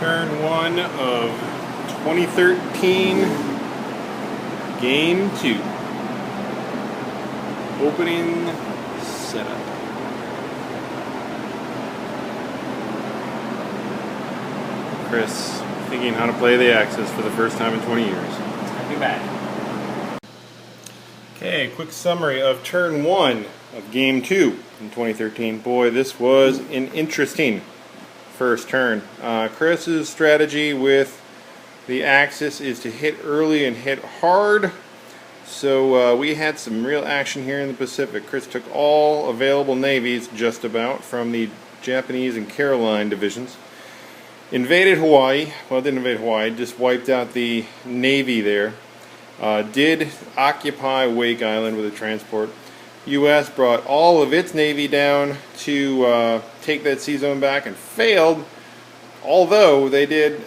Turn 1 of 2013, Game 2. Opening setup. Chris thinking how to play the Axis for the first time in 20 years. I'll be back. Okay, quick summary of Turn 1 of Game 2 in 2013. Boy, this was an interesting first turn. Chris's strategy with the Axis is to hit early and hit hard. So we had some real action here in the Pacific. Chris took all available navies, just about, from the Japanese and Caroline divisions. Invaded Hawaii. Well, didn't invade Hawaii, just wiped out the navy there. Did occupy Wake Island with a transport. U.S. brought all of its navy down to take that sea zone back and failed, although they did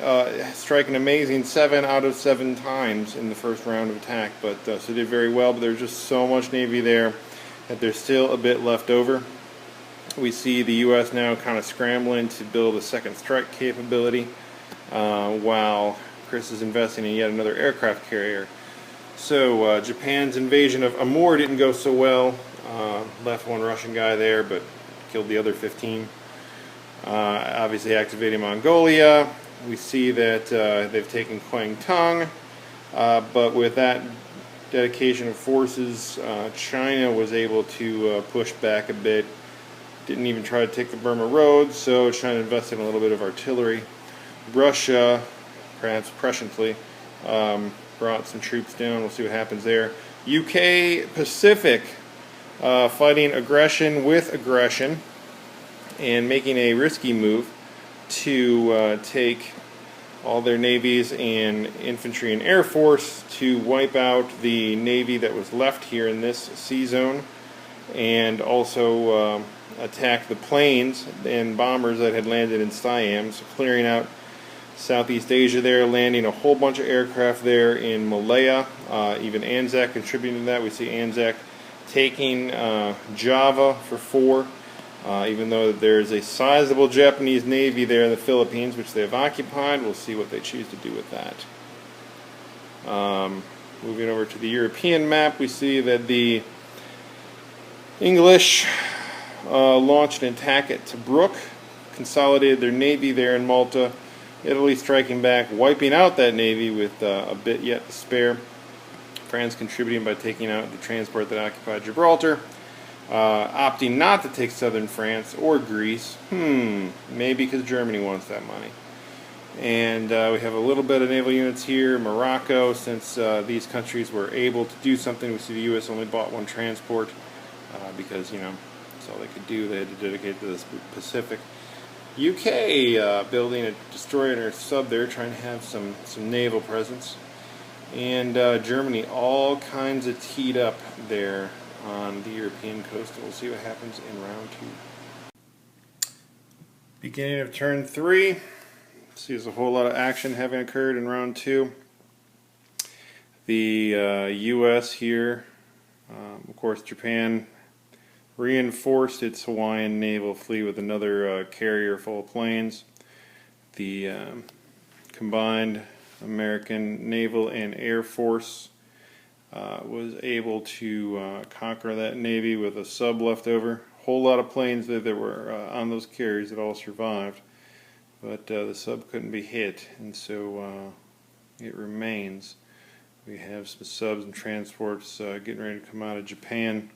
strike an amazing 7 out of 7 times in the first round of attack. But so they did very well, but there's just so much navy there that there's still a bit left over. We see the U.S. now kind of scrambling to build a second strike capability while Chris is investing in yet another aircraft carrier. So Japan's invasion of Amur didn't go so well. Left one Russian guy there, but killed the other 15. Obviously activating Mongolia. We see that they've taken Kwangtung, but with that dedication of forces, China was able to push back a bit. Didn't even try to take the Burma Road, so China invested in a little bit of artillery. Russia, perhaps presciently, brought some troops down. We'll see what happens there. UK Pacific fighting aggression with aggression and making a risky move to take all their navies and infantry and air force to wipe out the navy that was left here in this sea zone, and also attack the planes and bombers that had landed in Siam, so clearing out Southeast Asia there, landing a whole bunch of aircraft there in Malaya. Even Anzac contributing to that. We see Anzac taking Java for 4, even though there's a sizable Japanese navy there in the Philippines, which they have occupied. We'll see what they choose to do with that. Moving over to the European map, we see that the English launched an attack at Tobruk, consolidated their navy there in Malta. Italy striking back, wiping out that navy with a bit yet to spare. France contributing by taking out the transport that occupied Gibraltar. Opting not to take southern France or Greece. Maybe because Germany wants that money. And we have a little bit of naval units here. Morocco, since these countries were able to do something. We see the U.S. only bought one transport because, you know, that's all they could do. They had to dedicate to the Pacific. UK building a destroyer and a sub there, trying to have some naval presence. And Germany, all kinds of teed up there on the European coast. We'll see what happens in round 2. Beginning of turn 3. See, there's a whole lot of action having occurred in round 2. The U.S. here, of course, Japan reinforced its Hawaiian naval fleet with another carrier full of planes. The combined American naval and air force was able to conquer that navy with a sub left over. A whole lot of planes that were on those carriers that all survived, but the sub couldn't be hit, and so it remains. We have some subs and transports getting ready to come out of Japan.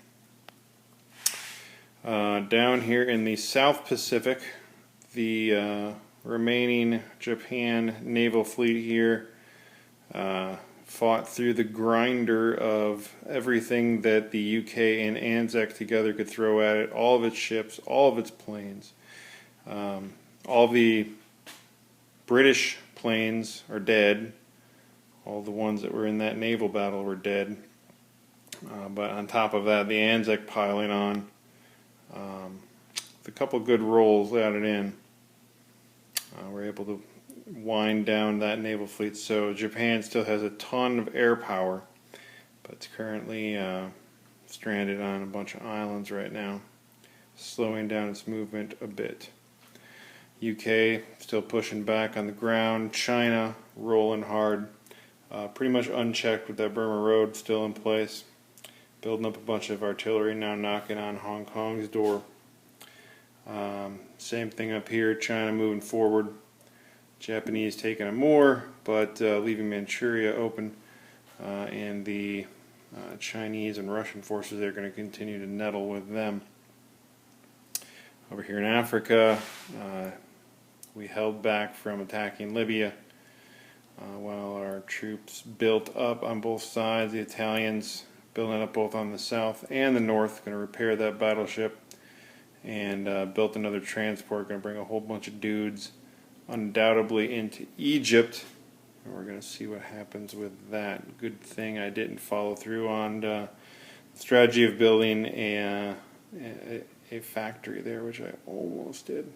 Down here in the South Pacific, the remaining Japan naval fleet here fought through the grinder of everything that the UK and Anzac together could throw at it. All of its ships, all of its planes. All the British planes are dead. All the ones that were in that naval battle were dead. But on top of that, the Anzac piling on. With a couple good rolls out and in, we're able to wind down that naval fleet. So Japan still has a ton of air power, but it's currently stranded on a bunch of islands right now, slowing down its movement a bit. UK still pushing back on the ground. China rolling hard. Pretty much unchecked with that Burma Road still in place. Building up a bunch of artillery, now knocking on Hong Kong's door. Same thing up here, China moving forward. Japanese taking it more, but leaving Manchuria open. And the Chinese and Russian forces, they're going to continue to nettle with them. Over here in Africa, we held back from attacking Libya while our troops built up on both sides. The Italians building up both on the south and the north, going to repair that battleship, and built another transport, going to bring a whole bunch of dudes undoubtedly into Egypt. And we're going to see what happens with that. Good thing I didn't follow through on the strategy of building a factory there, which I almost did.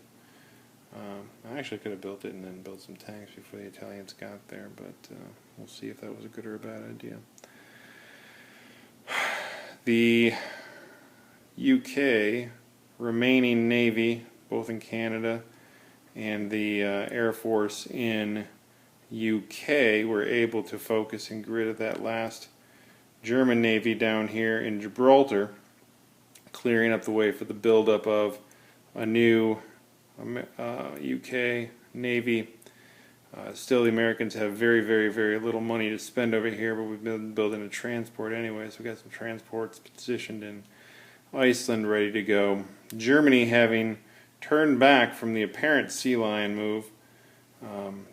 I actually could have built it and then built some tanks before the Italians got there, but we'll see if that was a good or a bad idea. The UK remaining Navy, both in Canada and the Air Force in UK, were able to focus and get rid of that last German Navy down here in Gibraltar, clearing up the way for the buildup of a new UK Navy. Still, the Americans have very, very, very little money to spend over here, but we've been building a transport anyway, so we've got some transports positioned in Iceland ready to go. Germany, having turned back from the apparent Sea Lion move,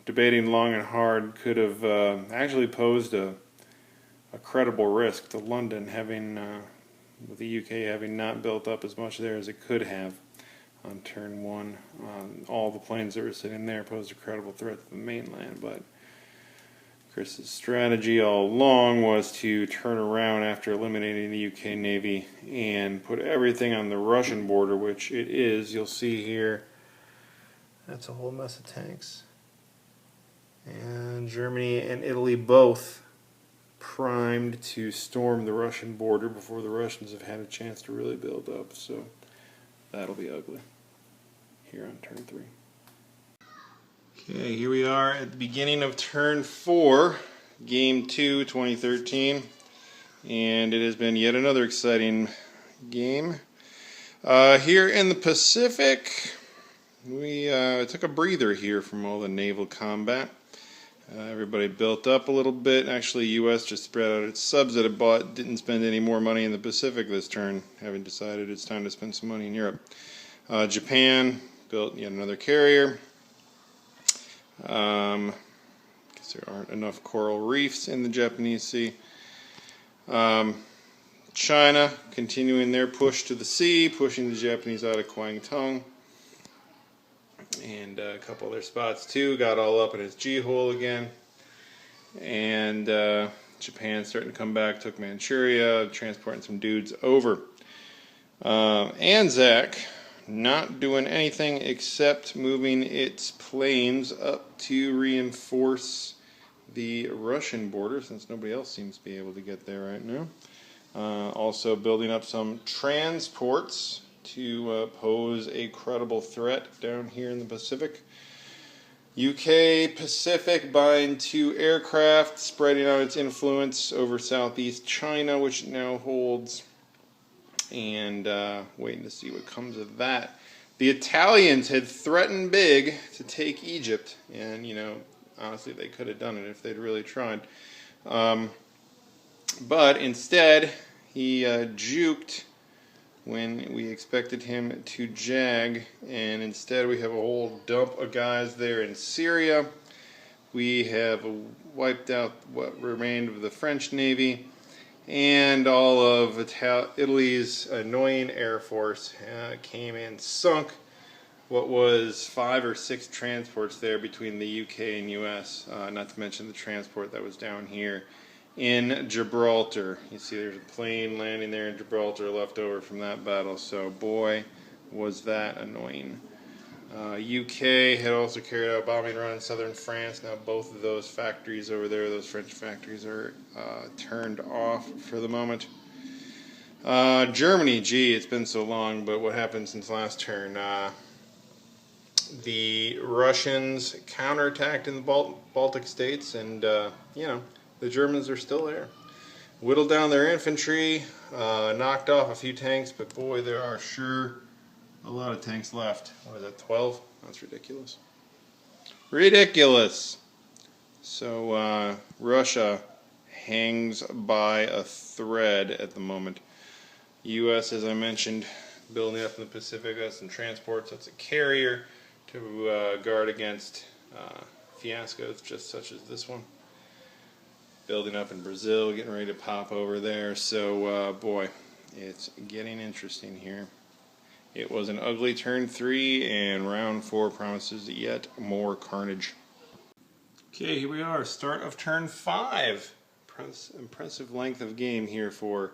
debating long and hard, could have actually posed a credible risk to London, having with the UK having not built up as much there as it could have on turn one. All the planes that were sitting there posed a credible threat to the mainland, but Chris's strategy all along was to turn around after eliminating the UK Navy and put everything on the Russian border, which it is. You'll see here, that's a whole mess of tanks. And Germany and Italy both primed to storm the Russian border before the Russians have had a chance to really build up, so that'll be ugly here on turn 3. Okay, here we are at the beginning of turn 4, game 2, 2013, and it has been yet another exciting game. Here in the Pacific, we took a breather here from all the naval combat. Everybody built up a little bit. Actually, U.S. just spread out its subs that it bought, didn't spend any more money in the Pacific this turn, having decided it's time to spend some money in Europe. Japan built yet another carrier. Because there aren't enough coral reefs in the Japanese Sea. China continuing their push to the sea, pushing the Japanese out of Kwangtung. And a couple other spots too, got all up in its G-hole again. And Japan starting to come back, took Manchuria, transporting some dudes over. Anzac not doing anything except moving its planes up to reinforce the Russian border, since nobody else seems to be able to get there right now. Also building up some transports to pose a credible threat down here in the Pacific. UK Pacific buying 2 aircraft, spreading out its influence over southeast China, which it now holds, and waiting to see what comes of that. The Italians had threatened big to take Egypt, and honestly they could have done it if they'd really tried. But instead he juked when we expected him to jag, and instead we have a whole dump of guys there in Syria. We have wiped out what remained of the French Navy, and all of Italy's annoying Air Force came and sunk what was 5 or 6 transports there between the UK and US, not to mention the transport that was down here in Gibraltar. You see there's a plane landing there in Gibraltar left over from that battle, so boy was that annoying. UK had also carried out a bombing run in southern France. Now both of those factories over there, those French factories, are turned off for the moment. Germany, gee, it's been so long, but what happened since last turn? the Russians counterattacked in the Baltic states, and you know, the Germans are still there. Whittled down their infantry, knocked off a few tanks, but boy, there are sure a lot of tanks left. What is that, 12? That's ridiculous. Ridiculous! So Russia hangs by a thread at the moment. U.S., as I mentioned, building up in the Pacific, that's some transports, that's a carrier to guard against fiascos just such as this one. Building up in Brazil, getting ready to pop over there. So, boy, it's getting interesting here. It was an ugly turn 3, and round 4 promises yet more carnage. Okay, here we are, start of turn 5. Impressive length of game here for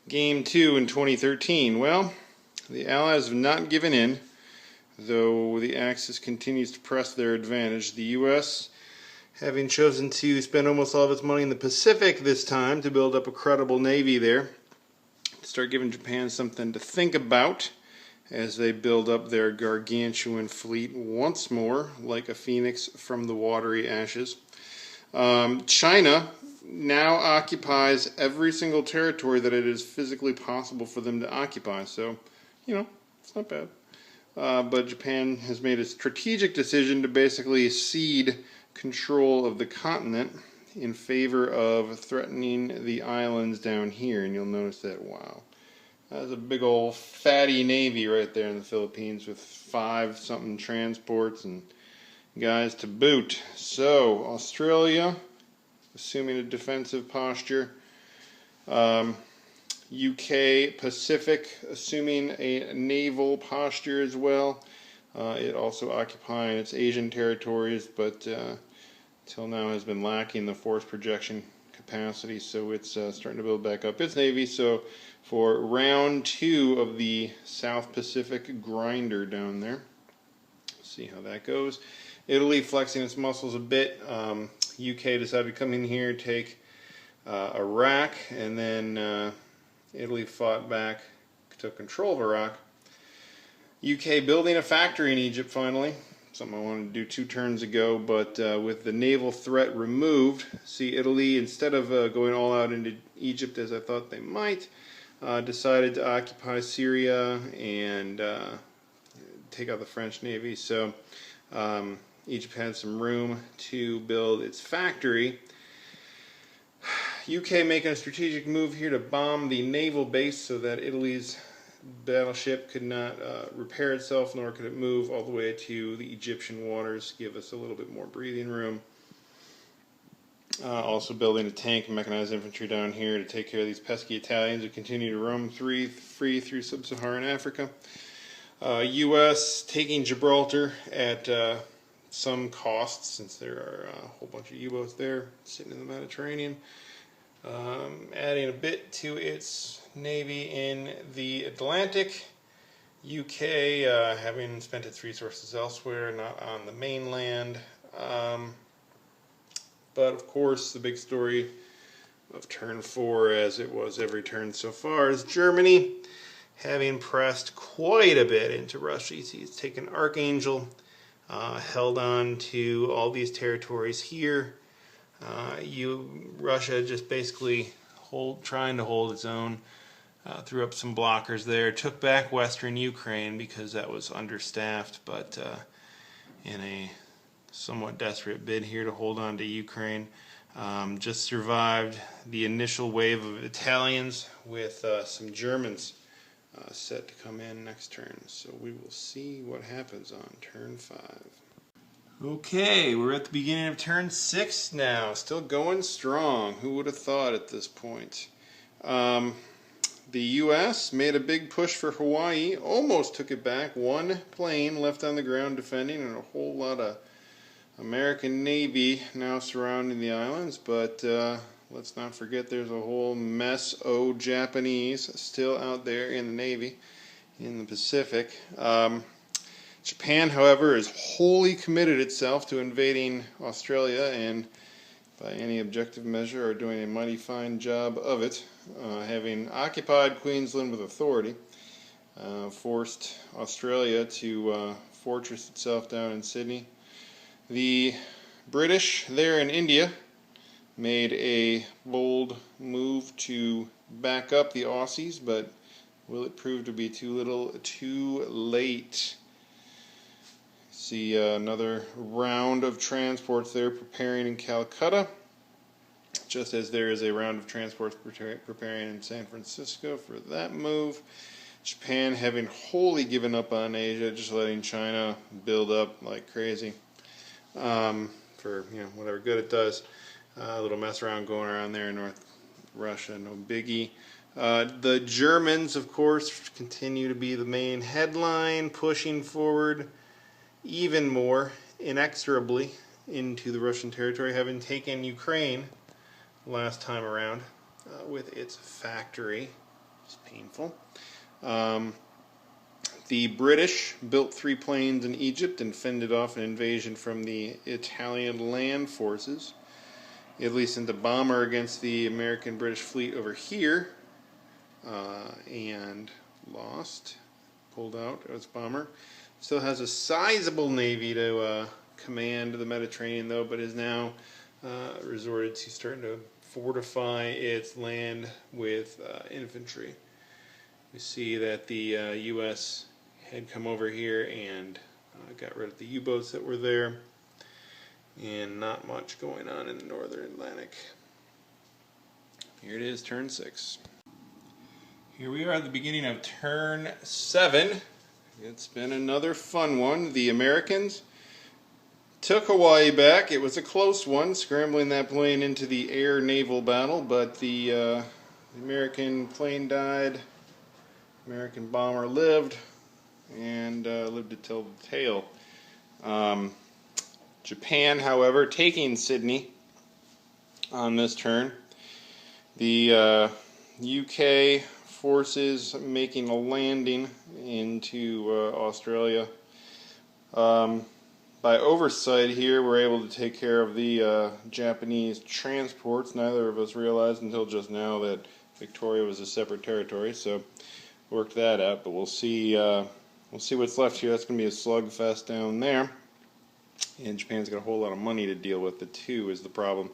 game 2 in 2013. Well, the Allies have not given in, though the Axis continues to press their advantage. The U.S., having chosen to spend almost all of its money in the Pacific this time to build up a credible navy there, start giving Japan something to think about as they build up their gargantuan fleet once more, like a phoenix from the watery ashes. China now occupies every single territory that it is physically possible for them to occupy, so, you know, it's not bad. But Japan has made a strategic decision to basically cede control of the continent in favor of threatening the islands down here, and you'll notice that, wow, that's a big old fatty navy right there in the Philippines with 5-something transports and guys to boot. So Australia assuming a defensive posture, UK Pacific assuming a naval posture as well. It also occupying its Asian territories, but till now has been lacking the force projection capacity, so it's starting to build back up its navy. So for round 2 of the South Pacific grinder down there, see how that goes. Italy flexing its muscles a bit. UK decided to come in here, take Iraq, and then Italy fought back, took control of Iraq. UK building a factory in Egypt finally, something I wanted to do 2 turns ago, but with the naval threat removed, see Italy, instead of going all out into Egypt as I thought they might, decided to occupy Syria and take out the French Navy. So Egypt had some room to build its factory. UK making a strategic move here to bomb the naval base so that Italy's battleship could not repair itself, nor could it move all the way to the Egyptian waters, give us a little bit more breathing room. Also building a tank and mechanized infantry down here to take care of these pesky Italians who continue to roam free through sub-Saharan Africa. U.S. taking Gibraltar at some cost, since there are a whole bunch of U-boats there sitting in the Mediterranean. Adding a bit to its navy in the Atlantic. UK having spent its resources elsewhere, not on the mainland. But of course, the big story of turn 4, as it was every turn so far, is Germany having pressed quite a bit into Russia. You see, it's taken Archangel, held on to all these territories here. Russia just basically trying to hold its own, threw up some blockers there, took back western Ukraine because that was understaffed, but in a somewhat desperate bid here to hold on to Ukraine. Just survived the initial wave of Italians with some Germans set to come in next turn. So we will see what happens on turn 5. Okay, we're at the beginning of turn 6 now. Still going strong. Who would have thought at this point? The U.S. made a big push for Hawaii, almost took it back. 1 plane left on the ground defending, and a whole lot of American Navy now surrounding the islands. But let's not forget there's a whole mess of Japanese still out there in the Navy in the Pacific. Japan, however, has wholly committed itself to invading Australia, and by any objective measure are doing a mighty fine job of it, having occupied Queensland with authority, forced Australia to fortress itself down in Sydney. The British there in India made a bold move to back up the Aussies, but will it prove to be too little, too late? See another round of transports there preparing in Calcutta, just as there is a round of transports preparing in San Francisco for that move. Japan having wholly given up on Asia, just letting China build up like crazy for whatever good it does. A little mess around going around there in North Russia, no biggie. The Germans, of course, continue to be the main headline, pushing forward even more inexorably into the Russian territory, having taken Ukraine last time around with its factory. It's painful. The British built 3 planes in Egypt and fended off an invasion from the Italian land forces. Italy sent a bomber against the American-British fleet over here and lost, pulled out its bomber. Still has a sizable navy to command the Mediterranean, though, but is now resorted to starting to fortify its land with infantry. We see that the U.S. had come over here and got rid of the U-boats that were there, and not much going on in the northern Atlantic. Here it is, turn 6. Here we are at the beginning of turn 7. It's been another fun one. The Americans took Hawaii back. It was a close one, scrambling that plane into the air-naval battle, but the American plane died. American bomber lived, and lived to tell the tale. Japan, however, taking Sydney on this turn. The UK forces making a landing into Australia. By oversight here, we're able to take care of the Japanese transports. Neither of us realized until just now that Victoria was a separate territory, so worked that out. But we'll see what's left here. That's going to be a slugfest down there. And Japan's got a whole lot of money to deal with. The two is the problem.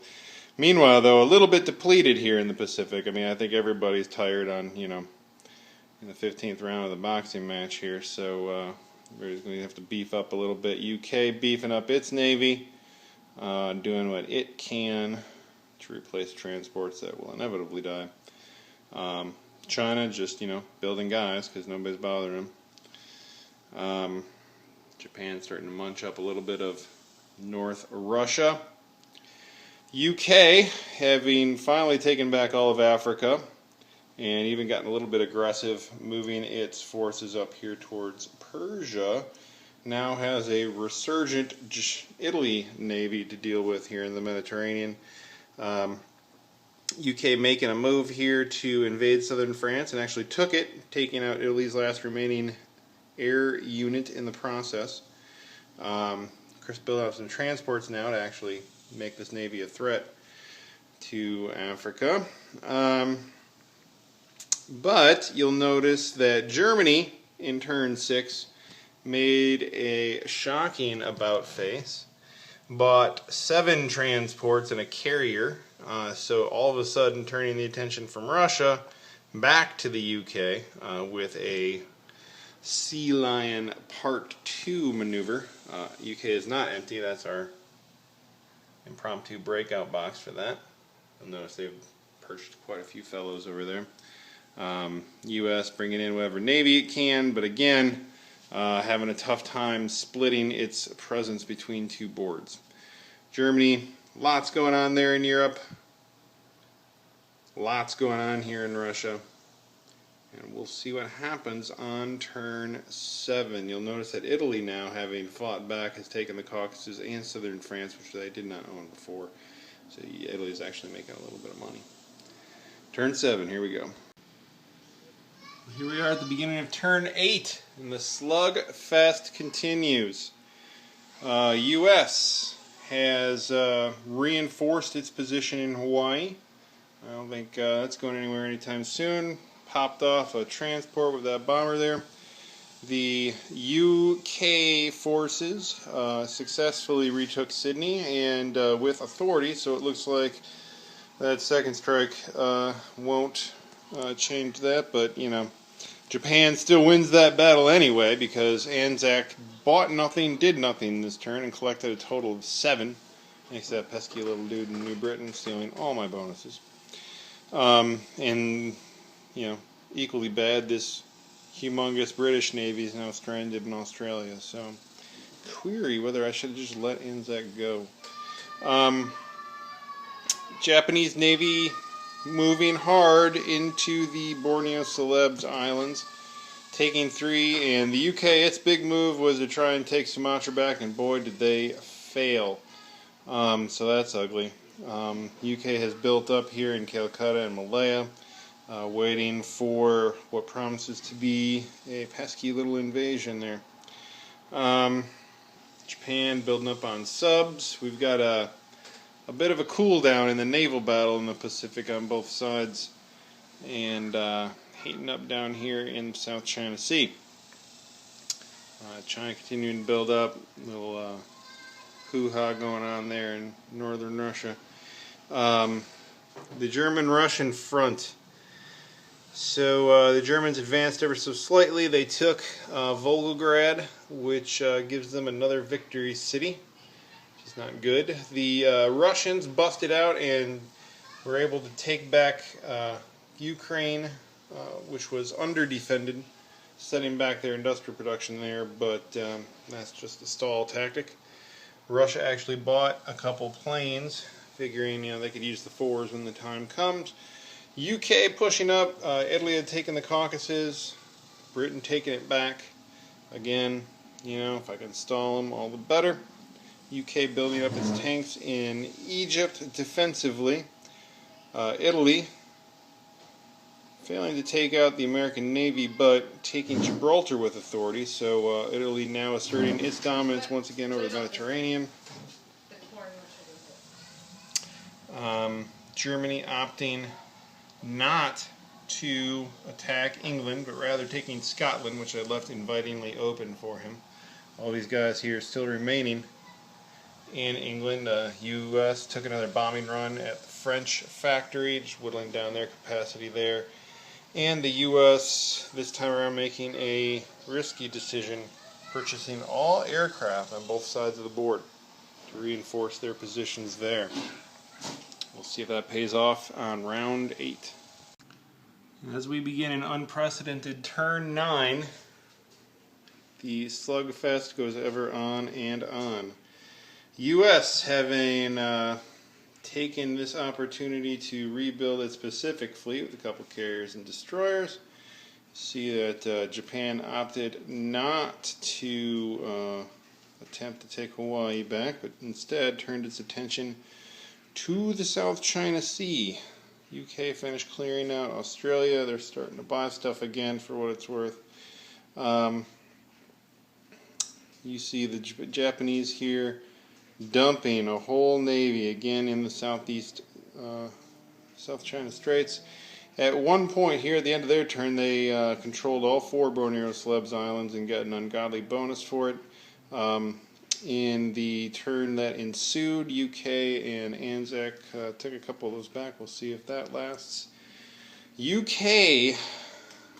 Meanwhile, though, a little bit depleted here in the Pacific. I mean, I think everybody's tired on, in the 15th round of the boxing match here. So we're going to have to beef up a little bit. UK beefing up its navy, doing what it can to replace transports that will inevitably die. China just, building guys because nobody's bothering them. Japan's starting to munch up a little bit of North Russia. UK having finally taken back all of Africa and even gotten a little bit aggressive, moving its forces up here towards Persia, now has a resurgent Italy navy to deal with here in the Mediterranean. UK making a move here to invade southern France and actually took it, taking out Italy's last remaining air unit in the process. Chris built out some transports now to actually make this navy a threat to Africa. But you'll notice that Germany, in turn 6, made a shocking about-face, bought 7 transports and a carrier, so all of a sudden turning the attention from Russia back to the UK with a Sea Lion Part 2 maneuver. UK is not empty. That's our impromptu breakout box for that. You'll notice they've perched quite a few fellows over there. U.S. bringing in whatever navy it can, but again, having a tough time splitting its presence between 2 boards. Germany, lots going on there in Europe. Lots going on here in Russia. And we'll see what happens on turn 7. You'll notice that Italy now, having fought back, has taken the Caucasus and southern France, which they did not own before. So Italy is actually making a little bit of money. Turn 7, here we go. Here we are at the beginning of turn 8, and the slugfest continues. U.S. has reinforced its position in Hawaii. I don't think that's going anywhere anytime soon. Popped off a transport with that bomber there. The UK forces successfully retook Sydney and with authority, so it looks like that second strike won't change that, but you know, Japan still wins that battle anyway because Anzac bought nothing, did nothing this turn, and collected a total of 7. Thanks to that pesky little dude in New Britain stealing all my bonuses. And, you know, equally bad, this humongous British Navy is now stranded in Australia. So, query whether I should have just let Anzac go. Japanese Navy moving hard into the Borneo Celebes Islands, taking 3, and the UK, its big move was to try and take Sumatra back, and boy did they fail. So that's ugly. UK has built up here in Calcutta and Malaya, waiting for what promises to be a pesky little invasion there. Japan building up on subs. We've got a bit of a cool down in the naval battle in the Pacific on both sides, and heating up down here in the South China Sea. China continuing to build up, little hoo-ha going on there in northern Russia. The German-Russian front. So the Germans advanced ever so slightly. They took Volgograd, which gives them another victory city, which is not good. The Russians busted out and were able to take back Ukraine, which was under-defended, setting back their industrial production there, but that's just a stall tactic. Russia actually bought a couple planes, figuring they could use the 4s when the time comes. UK pushing up. Italy had taken the Caucasus. Britain taking it back. Again, if I can stall them, all the better. UK building up its tanks in Egypt defensively. Italy failing to take out the American Navy, but taking Gibraltar with authority. So Italy now asserting its dominance once again over the Mediterranean. Germany opting not to attack England, but rather taking Scotland, which I left invitingly open for him. All these guys here still remaining in England. U.S. took another bombing run at the French factory, just whittling down their capacity there. And the U.S. this time around making a risky decision, purchasing all aircraft on both sides of the board to reinforce their positions there. We'll see if that pays off on round 8. As we begin an unprecedented turn 9, the slugfest goes ever on and on. U.S. having taken this opportunity to rebuild its Pacific fleet with a couple carriers and destroyers. See that Japan opted not to attempt to take Hawaii back, but instead turned its attention to the South China Sea. UK finished clearing out Australia. They're starting to buy stuff again for what it's worth. You see the Japanese here dumping a whole navy again in the southeast South China Straits. At one point here at the end of their turn, they controlled all 4 Borneo Celebes Islands and got an ungodly bonus for it. In the turn that ensued, UK and Anzac took a couple of those back. We'll see if that lasts. UK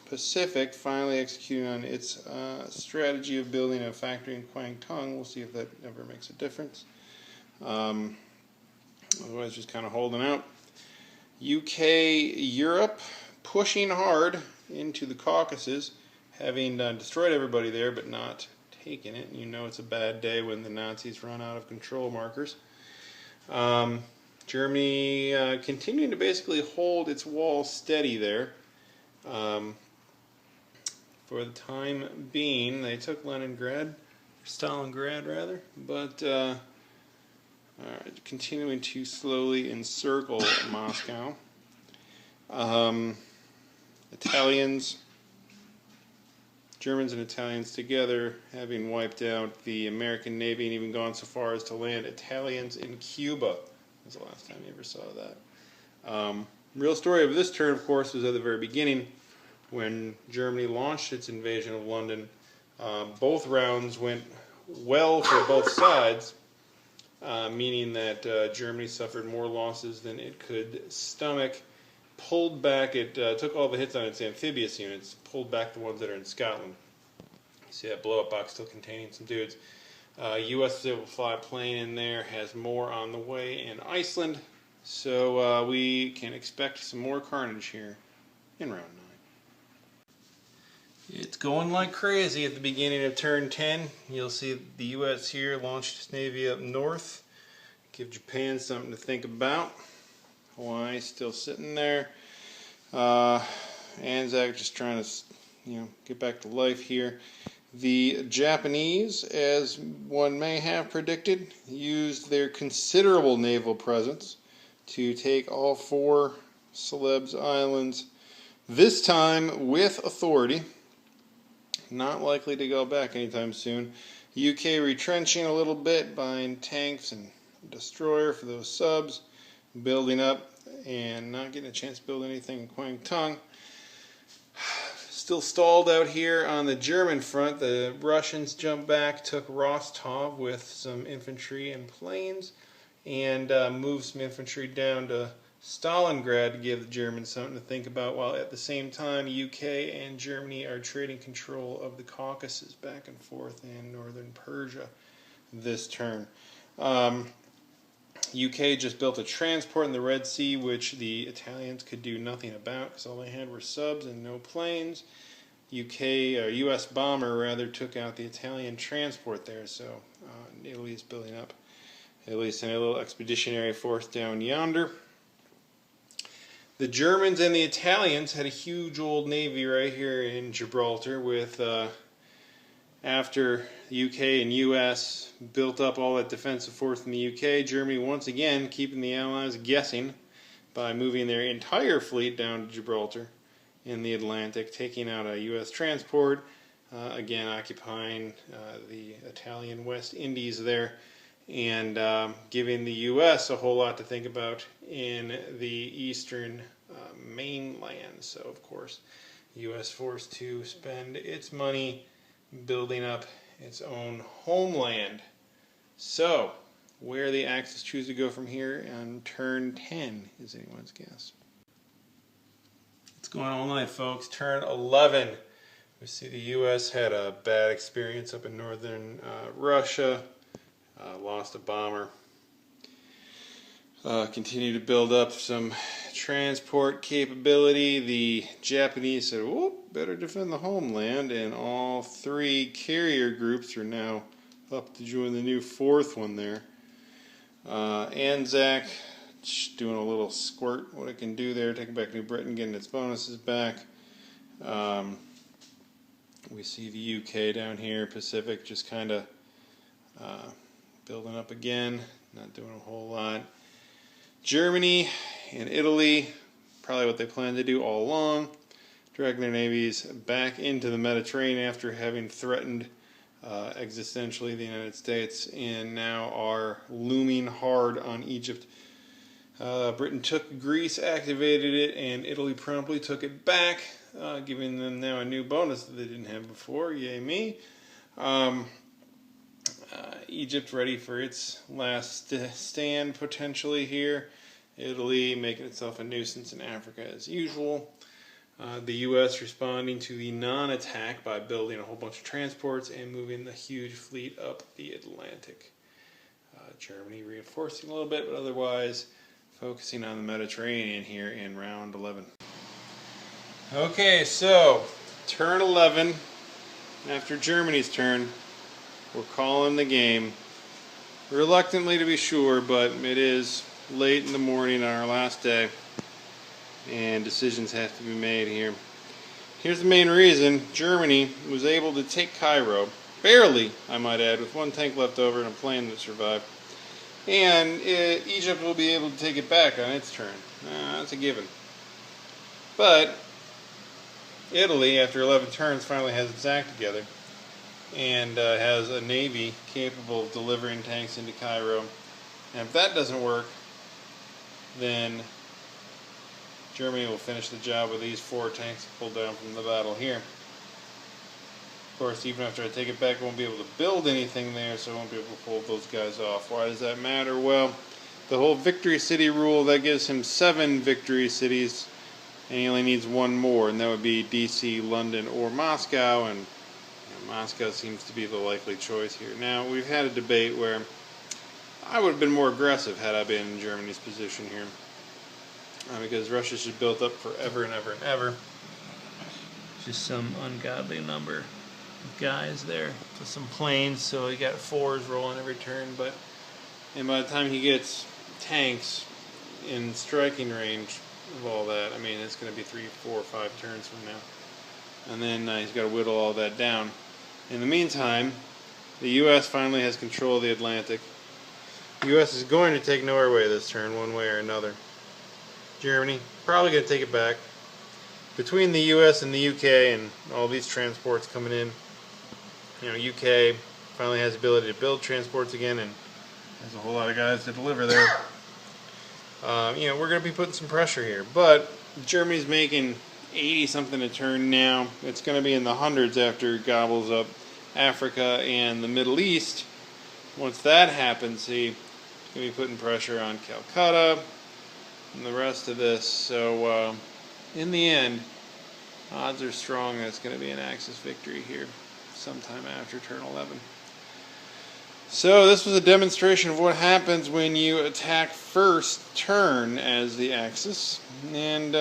Pacific finally executing on its strategy of building a factory in Kwangtung. We'll see if that ever makes a difference. Otherwise, just kind of holding out. UK Europe pushing hard into the Caucasus, having destroyed everybody there, but not taken it. It's a bad day when the Nazis run out of control markers. Germany continuing to basically hold its wall steady there. For the time being, they took Leningrad, Stalingrad rather, but continuing to slowly encircle Moscow. Germans and Italians together having wiped out the American Navy and even gone so far as to land Italians in Cuba. That was the last time you ever saw that. Real story of this turn, of course, was at the very beginning when Germany launched its invasion of London. Both rounds went well for both sides, meaning that Germany suffered more losses than it could stomach. Pulled back, it took all the hits on its amphibious units, pulled back the ones that are in Scotland. You see that blow-up box still containing some dudes. U.S. was able to fly a plane in there, has more on the way in Iceland, so we can expect some more carnage here in round 9. It's going like crazy at the beginning of turn 10. You'll see the U.S. here launched its navy up north, give Japan something to think about. Hawaii still sitting there. Anzac just trying to, get back to life here. The Japanese, as one may have predicted, used their considerable naval presence to take all 4 Celebes Islands, this time with authority. Not likely to go back anytime soon. UK retrenching a little bit, buying tanks and a destroyer for those subs, building up, and not getting a chance to build anything in Kwangtung. Still stalled out here on the German front. The Russians jumped back, took Rostov with some infantry and planes, and moved some infantry down to Stalingrad to give the Germans something to think about, while at the same time UK and Germany are trading control of the Caucasus back and forth and northern Persia this turn. UK just built a transport in the Red Sea, which the Italians could do nothing about because all they had were subs and no planes. US bomber rather took out the Italian transport there, so Italy is building up at least in a little expeditionary force down yonder. The Germans and the Italians had a huge old navy right here in Gibraltar with after the UK and US built up all that defensive force in the UK, Germany once again keeping the Allies guessing by moving their entire fleet down to Gibraltar in the Atlantic, taking out a US transport, again occupying the Italian West Indies there, and giving the US a whole lot to think about in the eastern mainland. So of course US forced to spend its money building up its own homeland. So, where the Axis choose to go from here on turn 10 is anyone's guess. It's going all night, folks. Turn 11. We see the U.S. had a bad experience up in northern Russia. Lost a bomber. Continue to build up some transport capability. The Japanese said, whoop, better defend the homeland, and all 3 carrier groups are now up to join the new 4th one there. Anzac doing a little squirt, what it can do there, taking back New Britain, getting its bonuses back. We see the UK down here, Pacific, just kind of building up again, not doing a whole lot. Germany and Italy, probably what they planned to do all along, dragging their navies back into the Mediterranean after having threatened existentially the United States, and now are looming hard on Egypt. Britain took Greece, activated it, and Italy promptly took it back, giving them now a new bonus that they didn't have before. Yay me. Egypt ready for its last stand potentially here. Italy making itself a nuisance in Africa as usual. The U.S. responding to the non-attack by building a whole bunch of transports and moving the huge fleet up the Atlantic. Germany reinforcing a little bit, but otherwise focusing on the Mediterranean here in round 11. Okay, so turn 11, after Germany's turn, we're calling the game. Reluctantly to be sure, but it is late in the morning on our last day, and decisions have to be made here. Here's the main reason. Germany was able to take Cairo, barely, I might add, with 1 tank left over and a plane that survived. And Egypt will be able to take it back on its turn. That's a given. But Italy, after 11 turns, finally has its act together and has a navy capable of delivering tanks into Cairo. And if that doesn't work, then Germany will finish the job with these 4 tanks pulled down from the battle here. Of course, even after I take it back, I won't be able to build anything there, so I won't be able to pull those guys off. Why does that matter? Well, the whole victory city rule, that gives him 7 victory cities, and he only needs 1 more, and that would be DC, London, or Moscow, and Moscow seems to be the likely choice here. Now, we've had a debate where I would have been more aggressive had I been in Germany's position here, because Russia's just built up forever and ever and ever. Just some ungodly number of guys there with some planes, so he got 4s rolling every turn, and by the time he gets tanks in striking range of all that, I mean, it's going to be 3, 4, 5 turns from now. And then he's got to whittle all that down. In the meantime, the U.S. finally has control of the Atlantic. The U.S. is going to take Norway this turn, one way or another. Germany, probably going to take it back. Between the U.S. and the U.K. and all these transports coming in, UK finally has the ability to build transports again, and there's a whole lot of guys to deliver there. We're going to be putting some pressure here, but Germany's making 80-something a turn now. It's going to be in the hundreds after it gobbles up Africa and the Middle East. Once that happens, he's going to be putting pressure on Calcutta and the rest of this. So, in the end, odds are strong that it's going to be an Axis victory here sometime after turn 11. So this was a demonstration of what happens when you attack first turn as the Axis, and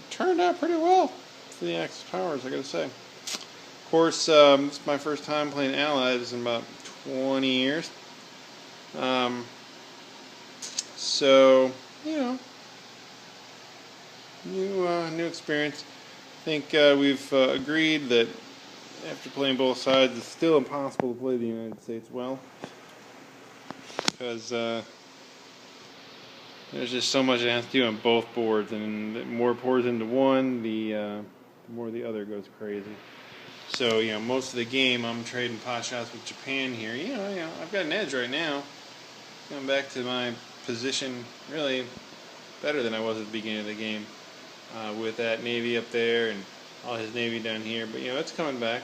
turned out pretty well for the Axis powers, I gotta say. Of course, it's my first time playing Allies in about 20 years. So, new experience. I think we've agreed that after playing both sides, it's still impossible to play the United States well, because there's just so much it has to do on both boards, and the more it pours into one, the more the other goes crazy. So, most of the game I'm trading pot shots with Japan here. I've got an edge right now. Going back to my position, really better than I was at the beginning of the game, with that Navy up there and all his Navy down here. But, it's coming back.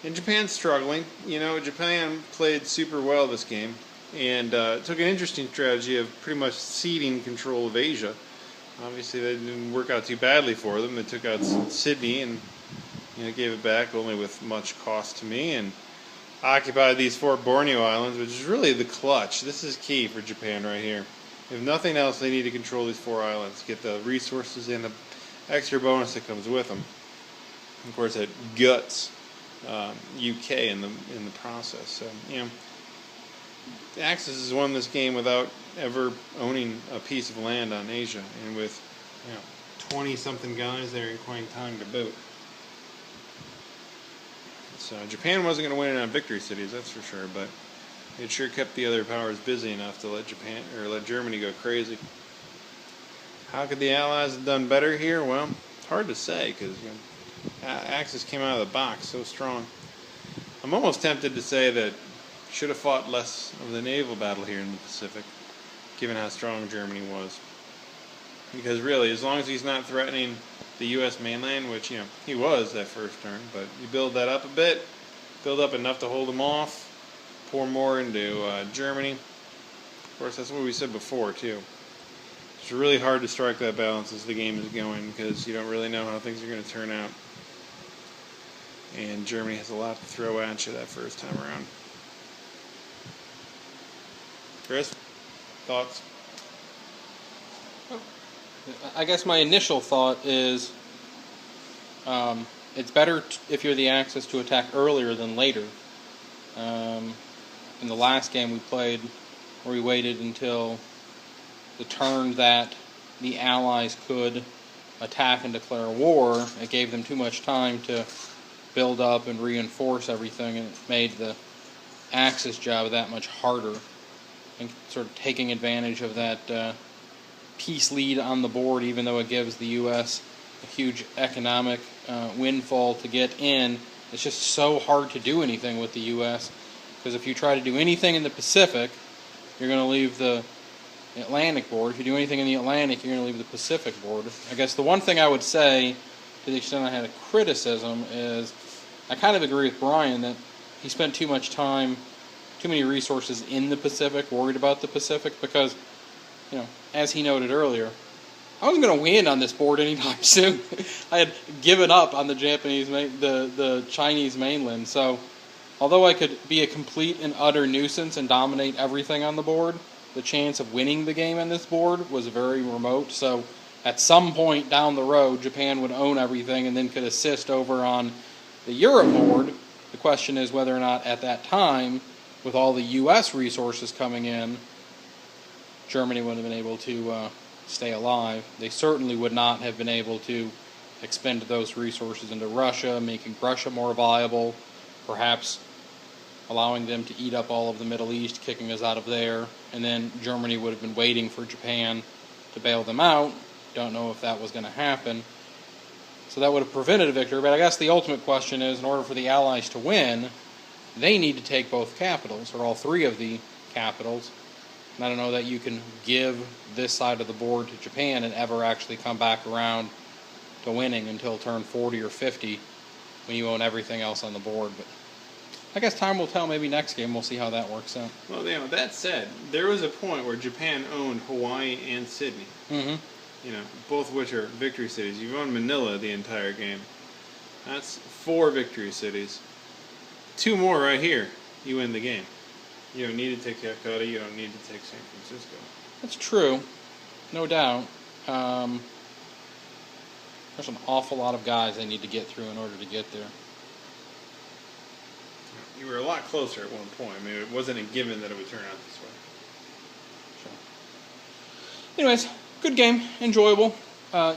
And Japan's struggling. Japan played super well this game, and took an interesting strategy of pretty much ceding control of Asia. Obviously, that didn't work out too badly for them. They took out Sydney and gave it back, only with much cost to me, and occupied these 4 Borneo Islands, which is really the clutch. This is key for Japan right here. If nothing else, they need to control these 4 islands, get the resources and the extra bonus that comes with them. Of course, it guts UK in the process. So, the Axis has won this game without ever owning a piece of land on Asia, and with 20-something guys there in Kwangtung to boot. So Japan wasn't going to win it on victory cities, that's for sure, but it sure kept the other powers busy enough to let Germany go crazy. How could the Allies have done better here? Well, it's hard to say, because Axis came out of the box so strong. I'm almost tempted to say that should have fought less of the naval battle here in the Pacific, given how strong Germany was. Because really, as long as he's not threatening the U.S. mainland, which, he was that first turn, but you build that up a bit, build up enough to hold him off, pour more into Germany. Of course, that's what we said before, too. It's really hard to strike that balance as the game is going, because you don't really know how things are going to turn out. And Germany has a lot to throw at you that first time around. Chris, thoughts? I guess my initial thought is it's better if you're the Axis to attack earlier than later. In the last game we played, where we waited until the turn that the Allies could attack and declare war, it gave them too much time to build up and reinforce everything, and it made the Axis job that much harder. And sort of taking advantage of that peace lead on the board, even though it gives the U.S. a huge economic windfall to get in, it's just so hard to do anything with the U.S. Because if you try to do anything in the Pacific, you're going to leave the Atlantic board. If you do anything in the Atlantic, you're going to leave the Pacific board. I guess the one thing I would say, to the extent I had a criticism, is I kind of agree with Brian that he spent too much time, too many resources in the Pacific, worried about the Pacific, because, as he noted earlier, I wasn't going to win on this board anytime soon. I had given up on the the Chinese mainland. So, although I could be a complete and utter nuisance and dominate everything on the board, the chance of winning the game on this board was very remote. So, at some point down the road, Japan would own everything and then could assist over on the Europe board. The question is whether or not at that time, with all the U.S. resources coming in, Germany would have been able to stay alive. They certainly would not have been able to expend those resources into Russia, making Russia more viable, perhaps allowing them to eat up all of the Middle East, kicking us out of there, and then Germany would have been waiting for Japan to bail them out. Don't know if that was going to happen. So that would have prevented a victory, but I guess the ultimate question is, in order for the Allies to win, they need to take both capitals, or all three of the capitals. And I don't know that you can give this side of the board to Japan and ever actually come back around to winning until turn 40 or 50 when you own everything else on the board. But I guess time will tell. Maybe next game we'll see how that works out. Well, that said, there was a point where Japan owned Hawaii and Sydney. Mm-hmm. Both of which are victory cities. You've owned Manila the entire game. That's 4 victory cities. 2 more right here. You win the game. You don't need to take Calcutta. You don't need to take San Francisco. That's true. No doubt. There's an awful lot of guys they need to get through in order to get there. You were a lot closer at one point. I mean, it wasn't a given that it would turn out this way. Sure. Anyways, good game. Enjoyable.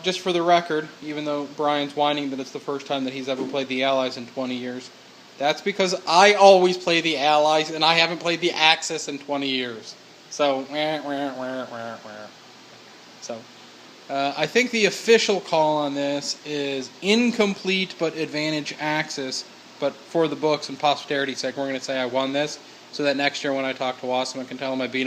Just for the record, even though Brian's whining that it's the first time that he's ever played the Allies in 20 years, that's because I always play the Allies, and I haven't played the Axis in 20 years. So, I think the official call on this is incomplete but advantage Axis. But for the books and posterity's sake, we're going to say I won this, so that next year when I talk to Wasserman, I can tell him I beat him.